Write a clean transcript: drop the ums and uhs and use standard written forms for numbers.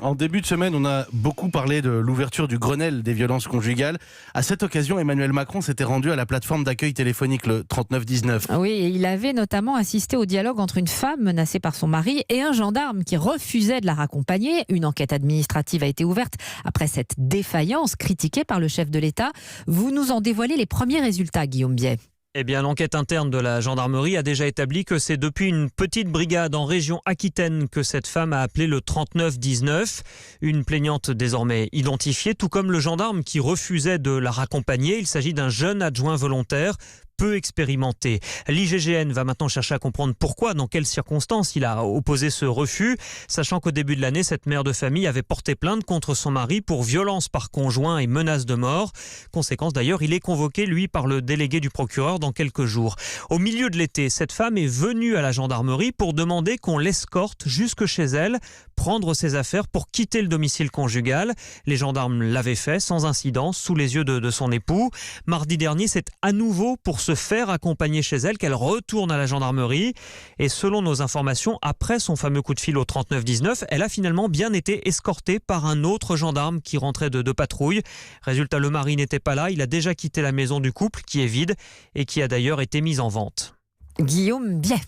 En début de semaine, on a beaucoup parlé de l'ouverture du Grenelle des violences conjugales. À cette occasion, Emmanuel Macron s'était rendu à la plateforme d'accueil téléphonique le 3919. Oui, et il avait notamment assisté au dialogue entre une femme menacée par son mari et un gendarme qui refusait de la raccompagner. Une enquête administrative a été ouverte après cette défaillance critiquée par le chef de l'État. Vous nous en dévoilez les premiers résultats, Guillaume Biet. Eh bien, l'enquête interne de la gendarmerie a déjà établi que c'est depuis une petite brigade en région Aquitaine que cette femme a appelé le 3919. Une plaignante désormais identifiée, tout comme le gendarme qui refusait de la raccompagner. Il s'agit d'un jeune adjoint volontaire peu expérimenté. L'IGGN va maintenant chercher à comprendre pourquoi, dans quelles circonstances il a opposé ce refus, sachant qu'au début de l'année, cette mère de famille avait porté plainte contre son mari pour violence par conjoint et menace de mort. Conséquence d'ailleurs, il est convoqué, lui, par le délégué du procureur dans quelques jours. Au milieu de l'été, cette femme est venue à la gendarmerie pour demander qu'on l'escorte jusque chez elle, prendre ses affaires pour quitter le domicile conjugal. Les gendarmes l'avaient fait sans incident, sous les yeux de son époux. Mardi dernier, c'est à nouveau pour se faire accompagner chez elle qu'elle retourne à la gendarmerie. Et selon nos informations, après son fameux coup de fil au 3919, elle a finalement bien été escortée par un autre gendarme qui rentrait de patrouille. Résultat, le mari n'était pas là, il a déjà quitté la maison du couple qui est vide et qui a d'ailleurs été mise en vente. Guillaume Biet.